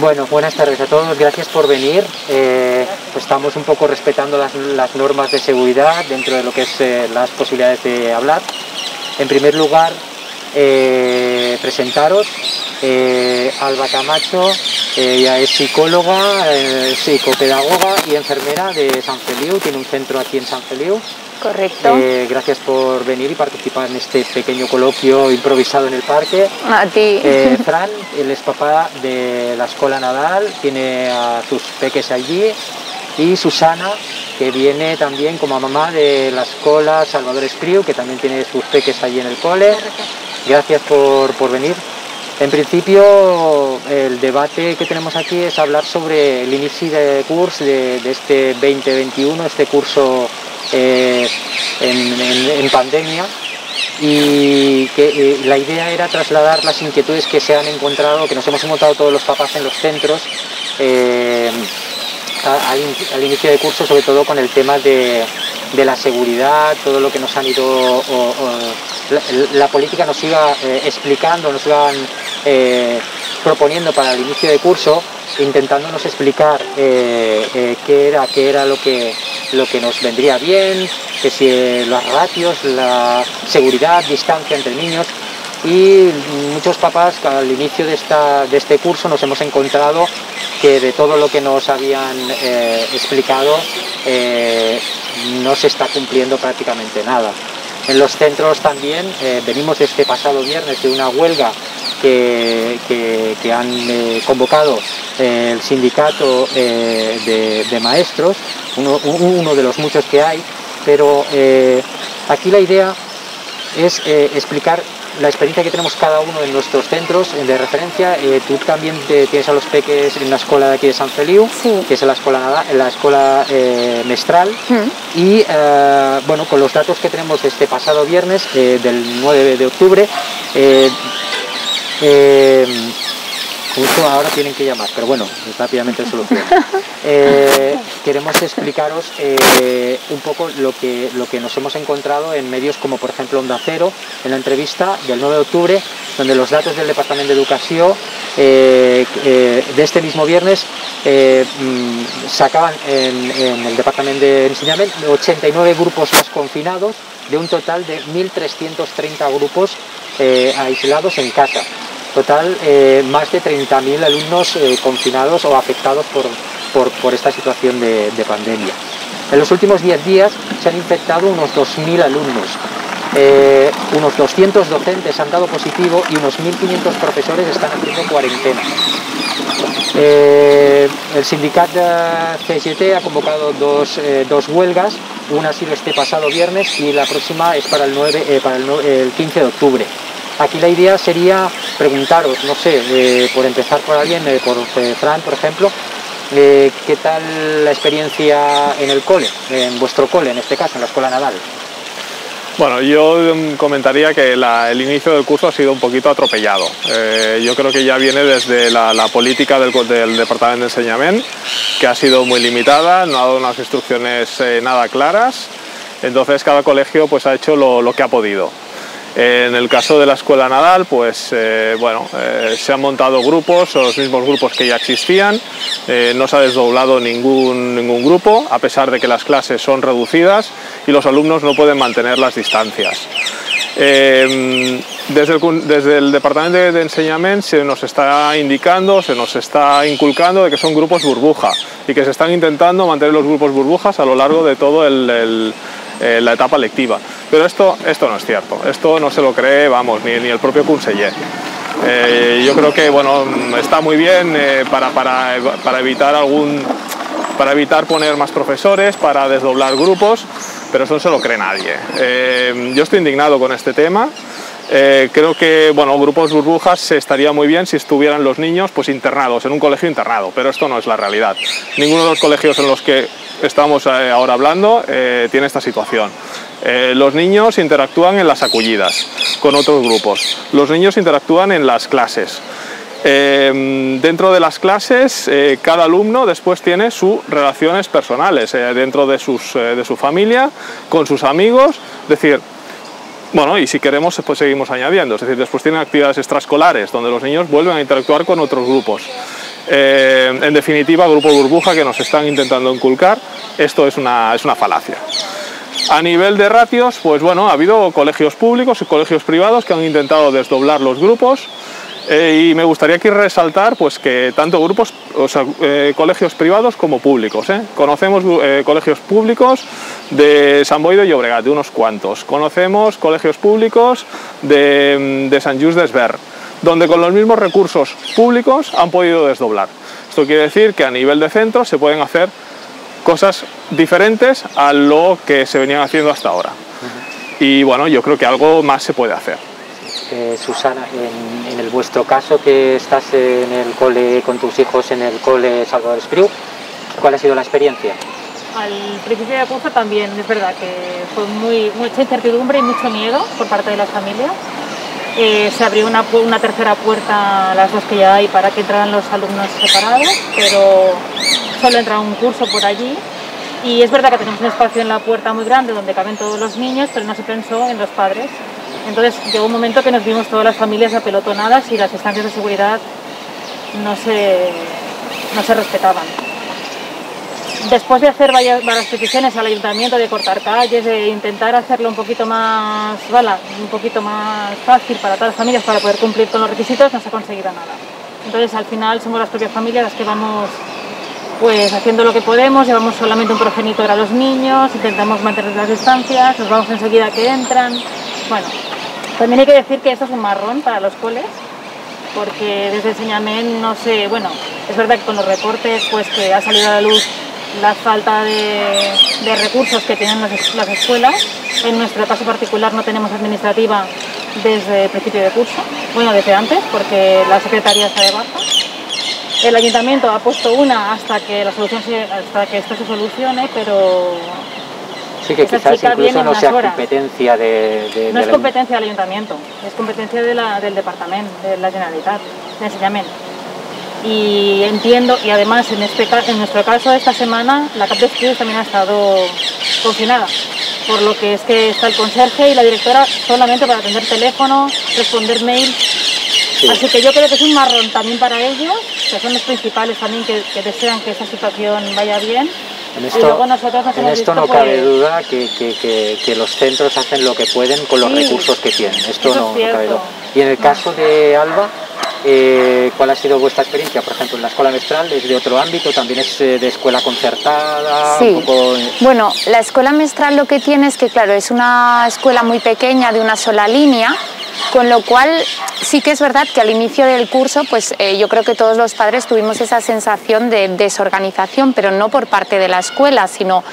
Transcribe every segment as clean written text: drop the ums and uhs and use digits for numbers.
Bueno, buenas tardes a todos, gracias por venir. Pues estamos un poco respetando las normas de seguridad dentro de lo que es las posibilidades de hablar. En primer lugar, presentaros. Alba Camacho, ella es psicóloga, psicopedagoga y enfermera de Sant Feliu, tiene un centro aquí en Sant Feliu. Correcto. Gracias por venir y participar en este pequeño coloquio improvisado en el parque. A ti. Fran, él es papá de la Escola Nadal, tiene a sus peques allí, y Susana, que viene también como mamá de la Escola Salvador Espriu, que también tiene sus peques allí en el cole. Gracias por venir. En principio, el debate que tenemos aquí es hablar sobre el inicio de curso de este 2021, este curso en pandemia, y que la idea era trasladar las inquietudes que se han encontrado, que nos hemos encontrado todos los papás en los centros al inicio de curso, sobre todo con el tema de la seguridad, todo lo que nos han ido, la política nos iba explicando, nos iban proponiendo para el inicio de curso, intentándonos explicar qué era lo que nos vendría bien, que si las ratios, la seguridad, distancia entre niños. Y muchos papás al inicio de este curso nos hemos encontrado que de todo lo que nos habían explicado no se está cumpliendo prácticamente nada. En los centros también venimos de este pasado viernes de una huelga que han convocado el sindicato de maestros, uno de los muchos que hay, pero aquí la idea es explicar la experiencia que tenemos cada uno en nuestros centros de referencia. Tú también tienes a los peques en la escuela de aquí de Sant Feliu, sí, que es la escuela Mestral, y bueno, con los datos que tenemos de este pasado viernes, del 9 de octubre, justo ahora tienen que llamar, pero bueno, rápidamente solución. Queremos explicaros un poco lo que nos hemos encontrado en medios como por ejemplo Onda Cero, en la entrevista del 9 de octubre, donde los datos del Departamento de Educación de este mismo viernes sacaban en el Departamento de Enseñamiento 89 grupos más confinados, de un total de 1.330 grupos aislados en casa. Total, más de 30.000 alumnos confinados o afectados por esta situación de pandemia. En los últimos 10 días se han infectado unos 2.000 alumnos, unos 200 docentes han dado positivo y unos 1.500 profesores están haciendo cuarentena. El sindicato CGT ha convocado dos huelgas, una ha sido este pasado viernes y la próxima es para el 15 de octubre. Aquí la idea sería preguntaros, no sé, por empezar por alguien, por Fran, por ejemplo, ¿qué tal la experiencia en el cole, en vuestro cole, en este caso, en la Escola Nadal? Bueno, yo comentaría que el inicio del curso ha sido un poquito atropellado. Yo creo que ya viene desde la política del Departamento de Enseñamiento, que ha sido muy limitada, no ha dado unas instrucciones nada claras, entonces cada colegio pues ha hecho lo que ha podido. En el caso de la Escuela Nadal, pues se han montado grupos, los mismos grupos que ya existían, no se ha desdoblado ningún grupo, a pesar de que las clases son reducidas y los alumnos no pueden mantener las distancias. Desde el Departamento de Enseñamiento se nos está indicando, se nos está inculcando de que son grupos burbuja y que se están intentando mantener los grupos burbujas a lo largo de toda la etapa lectiva. Pero esto no es cierto, esto no se lo cree, vamos, ni el propio conseller. Yo creo que bueno, está muy bien para evitar poner más profesores, para desdoblar grupos, pero eso no se lo cree nadie. Yo estoy indignado con este tema. Creo que bueno, grupos burbujas estaría muy bien si estuvieran los niños pues internados, en un colegio internado, pero esto no es la realidad. Ninguno de los colegios en los que estamos ahora hablando tiene esta situación. Los niños interactúan en las acollidas con otros grupos, los niños interactúan en las clases. Dentro de las clases, cada alumno después tiene sus relaciones personales dentro de su familia, con sus amigos, es decir, bueno, y si queremos pues seguimos añadiendo, es decir, después tienen actividades extraescolares donde los niños vuelven a interactuar con otros grupos. En definitiva, grupos burbuja que nos están intentando inculcar, esto es una falacia. A nivel de ratios, pues bueno, ha habido colegios públicos y colegios privados que han intentado desdoblar los grupos. Y me gustaría aquí resaltar pues, que tanto grupos, colegios privados como públicos. Conocemos colegios públicos de Sant Boi de Llobregat, de unos cuantos. Conocemos colegios públicos de Sant Just Desvern, donde con los mismos recursos públicos han podido desdoblar. Esto quiere decir que a nivel de centro se pueden hacer cosas diferentes a lo que se venían haciendo hasta ahora. Y bueno, yo creo que algo más se puede hacer. Susana, en vuestro caso que estás en el cole con tus hijos en el cole Salvador Espriu, ¿cuál ha sido la experiencia? Al principio de curso también es verdad que fue mucha incertidumbre y mucho miedo por parte de las familias. Se abrió una tercera puerta a las dos que ya hay para que entraran los alumnos separados, pero solo entra un curso por allí. Y es verdad que tenemos un espacio en la puerta muy grande donde caben todos los niños, pero no se pensó en los padres. Entonces llegó un momento que nos vimos todas las familias apelotonadas y las instancias de seguridad no se respetaban. Después de hacer varias peticiones al ayuntamiento de cortar calles, de intentar hacerlo un poquito más fácil para todas las familias para poder cumplir con los requisitos, no se ha conseguido nada. Entonces al final somos las propias familias las que vamos pues haciendo lo que podemos, llevamos solamente un progenitor a los niños, intentamos mantener las distancias, nos vamos enseguida que entran. Bueno, también hay que decir que esto es un marrón para los coles, porque desde Enseñament no sé, bueno, es verdad que con los recortes pues que ha salido a la luz la falta de recursos que tienen las escuelas. En nuestro caso particular no tenemos administrativa desde el principio de curso, bueno, desde antes, porque la secretaría está de baja. El ayuntamiento ha puesto una hasta que esto se solucione, pero sí, que quizás incluso no sea competencia no es competencia del ayuntamiento, es competencia del departamento, de la Generalitat, de Enseñament. Y entiendo, y además en nuestro caso esta semana la CAP de Estudios también ha estado confinada, por lo que es que está el conserje y la directora solamente para atender teléfono, responder mail. Sí. Así que yo creo que es un marrón también para ellos, que son los principales también que desean que esta situación vaya bien. En esto no cabe duda que los centros hacen lo que pueden con los recursos que tienen. Esto no cabe duda. Y en el caso de Alba, ¿cuál ha sido vuestra experiencia? Por ejemplo, en la escuela mestral es de otro ámbito, también es de escuela concertada. Sí, bueno, la escuela mestral lo que tiene es que, claro, es una escuela muy pequeña de una sola línea, con lo cual sí que es verdad que al inicio del curso pues yo creo que todos los padres tuvimos esa sensación de desorganización, pero no por parte de la escuela, sino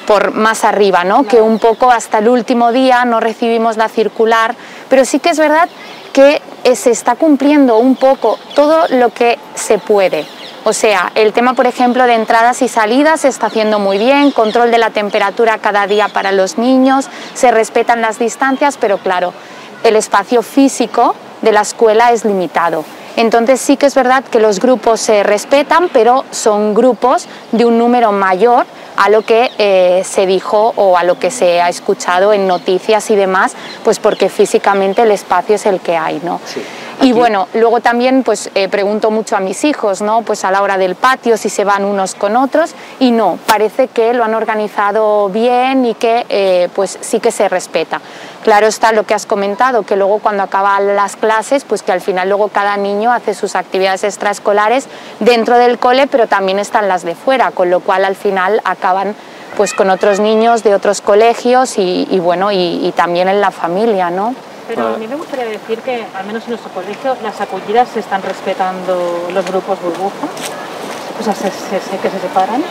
por más arriba, ¿no? Que un poco hasta el último día no recibimos la circular, pero sí que es verdad que se está cumpliendo un poco todo lo que se puede. O sea, el tema, por ejemplo, de entradas y salidas se está haciendo muy bien, control de la temperatura cada día para los niños, se respetan las distancias, pero claro, el espacio físico de la escuela es limitado. Entonces sí que es verdad que los grupos se respetan, pero son grupos de un número mayor a lo que se dijo o a lo que se ha escuchado en noticias y demás, pues porque físicamente el espacio es el que hay, ¿no? Sí. Y bueno, luego también pues pregunto mucho a mis hijos, ¿no? Pues a la hora del patio si se van unos con otros y no, parece que lo han organizado bien y que pues sí que se respeta. Claro está lo que has comentado, que luego cuando acaban las clases, pues que al final luego cada niño hace sus actividades extraescolares dentro del cole, pero también están las de fuera, con lo cual al final acaban pues con otros niños de otros colegios y bueno, y también en la familia, ¿no? Pero a mí me gustaría decir que, al menos en nuestro colegio, las acollidas se están respetando los grupos burbuja, o sea, que se separan,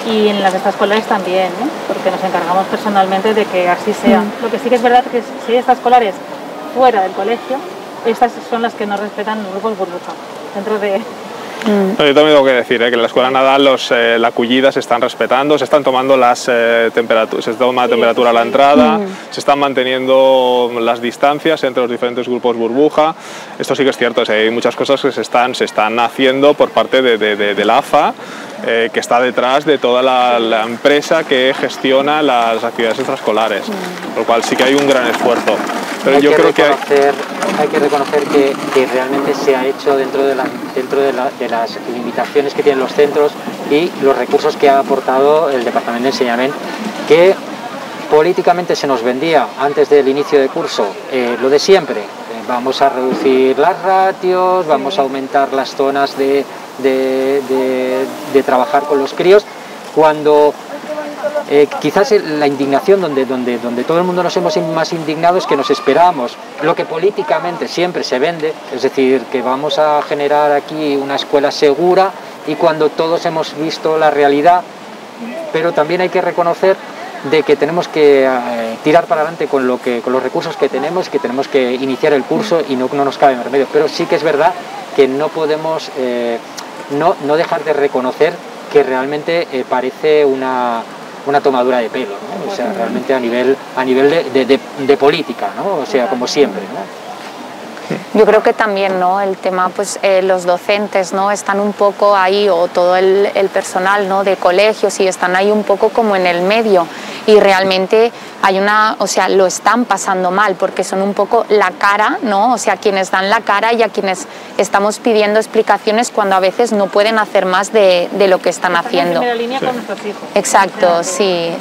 y en las extraescolares también, ¿eh? Porque nos encargamos personalmente de que así sea. Lo que sí que es verdad es que si hay extraescolares fuera del colegio, estas son las que no respetan los grupos burbuja, dentro de... Yo también tengo que decir que en la escuela Nadal la acollida se están respetando, se están tomando las temperaturas, se toma la temperatura a la entrada, se están manteniendo las distancias entre los diferentes grupos burbuja. Esto sí que es cierto, hay muchas cosas que se están haciendo por parte de la AFA, que está detrás de toda la empresa que gestiona las actividades extraescolares, por lo cual sí que hay un gran esfuerzo. Pero yo creo que hay que reconocer que realmente se ha hecho dentro de las limitaciones que tienen los centros y los recursos que ha aportado el Departamento de Enseñamiento, que políticamente se nos vendía antes del inicio de curso lo de siempre. Vamos a reducir las ratios, vamos a aumentar las zonas de trabajar con los críos, cuando quizás la indignación donde todo el mundo nos hemos más indignado es que nos esperábamos lo que políticamente siempre se vende, es decir, que vamos a generar aquí una escuela segura, y cuando todos hemos visto la realidad. Pero también hay que reconocer de que tenemos que tirar para adelante con los recursos que tenemos, que tenemos que iniciar el curso y no nos cabe más remedio. Pero sí que es verdad que no podemos no dejar de reconocer que realmente parece una tomadura de pelo, ¿no? O sea, realmente a nivel de política, ¿no? O sea, como siempre, ¿no? Yo creo que también, ¿no?, el tema, pues los docentes, ¿no?, están un poco ahí, o todo el personal, ¿no?, de colegios, y están ahí un poco como en el medio, y realmente hay o sea, lo están pasando mal, porque son un poco la cara, ¿no?, o sea, quienes dan la cara y a quienes estamos pidiendo explicaciones cuando a veces no pueden hacer más de lo que están haciendo. En primera línea con nuestros hijos. Exacto, sí.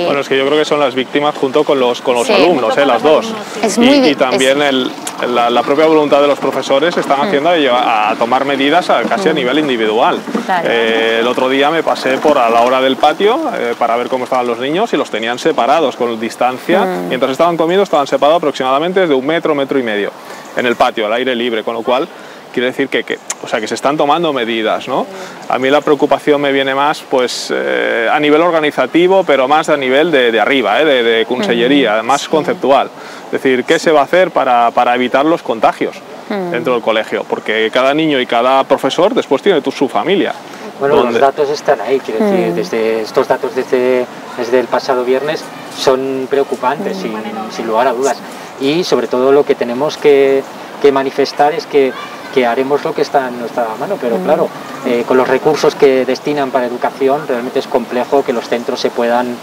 Bueno, es que yo creo que son las víctimas junto con los alumnos, las dos. Es y también la propia voluntad de los profesores están haciendo a tomar medidas casi a nivel individual. Claro. El otro día me pasé a la hora del patio para ver cómo estaban los niños, y los tenían separados con distancia. Mientras estaban comiendo estaban separados aproximadamente de 1 metro, 1,5 metros en el patio, al aire libre, con lo cual quiere decir que se están tomando medidas, ¿no? A mí la preocupación me viene más pues a nivel organizativo, pero más a nivel de arriba, de consellería, más conceptual. Es decir, ¿qué se va a hacer para evitar los contagios dentro del colegio? Porque cada niño y cada profesor después tiene su familia. Bueno, los datos están ahí, quiero decir, estos datos desde el pasado viernes son preocupantes, sin lugar a dudas. Y sobre todo lo que tenemos que manifestar es que haremos lo que está en nuestra mano, pero claro, con los recursos que destinan para educación, realmente es complejo que los centros se puedan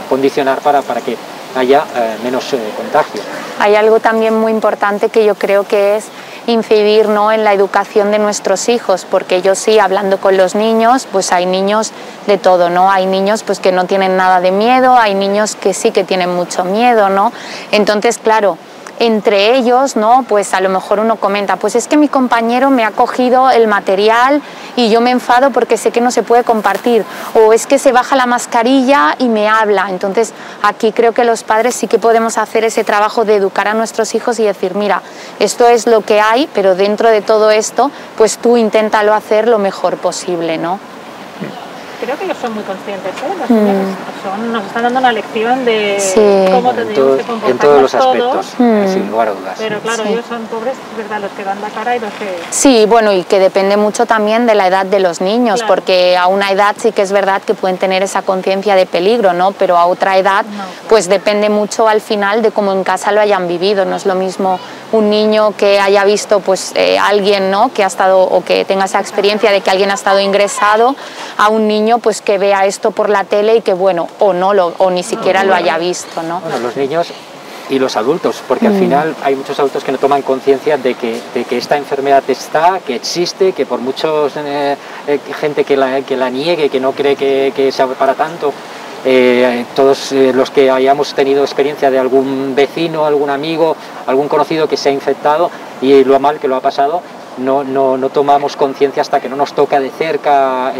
condicionar para que haya menos contagio. Hay algo también muy importante que yo creo que es incidir, ¿no?, en la educación de nuestros hijos, porque yo sí, hablando con los niños, pues hay niños de todo, ¿no? Hay niños pues que no tienen nada de miedo, hay niños que sí que tienen mucho miedo, ¿no? Entonces, claro, entre ellos, ¿no?, pues a lo mejor uno comenta, pues es que mi compañero me ha cogido el material y yo me enfado porque sé que no se puede compartir, o es que se baja la mascarilla y me habla. Entonces aquí creo que los padres sí que podemos hacer ese trabajo de educar a nuestros hijos y decir, mira, esto es lo que hay, pero dentro de todo esto, pues tú inténtalo hacer lo mejor posible, ¿no? Creo que ellos son muy conscientes, Los niños nos están dando una lección de cómo tendríamos que comportarnos en todos los aspectos, sin lugar a dudas. Pero claro, ellos son pobres, es verdad, los que dan la cara y los que... Sí, bueno, y que depende mucho también de la edad de los niños, porque a una edad sí que es verdad que pueden tener esa conciencia de peligro, ¿no? Pero a otra edad, pues depende mucho al final de cómo en casa lo hayan vivido. No es lo mismo un niño que haya visto pues alguien, ¿no?, que ha estado, o que tenga esa experiencia de que alguien ha estado ingresado, a un niño pues que vea esto por la tele y que bueno, o ni siquiera lo haya visto, ¿no? Bueno, los niños y los adultos, porque al final hay muchos adultos que no toman conciencia de que esta enfermedad está, que existe, que por muchos gente que la niegue, que no cree que sea para tanto, todos los que hayamos tenido experiencia de algún vecino, algún amigo, algún conocido que se ha infectado y lo mal que lo ha pasado, no tomamos conciencia hasta que no nos toca de cerca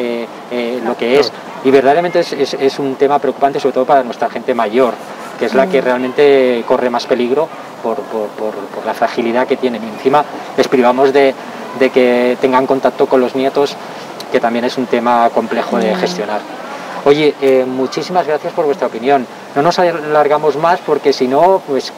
lo que es. Y verdaderamente es un tema preocupante, sobre todo para nuestra gente mayor, que es la que realmente corre más peligro por la fragilidad que tienen. Y encima les privamos de que tengan contacto con los nietos, que también es un tema complejo de gestionar. Oye, muchísimas gracias por vuestra opinión. No nos alargamos más porque si no, pues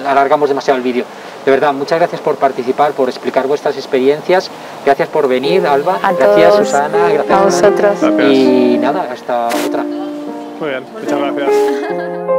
alargamos demasiado el vídeo. De verdad, muchas gracias por participar, por explicar vuestras experiencias. Gracias por venir, Alba. Gracias, Susana. Gracias a vosotros. Y nada, hasta otra. Muy bien, muchas gracias.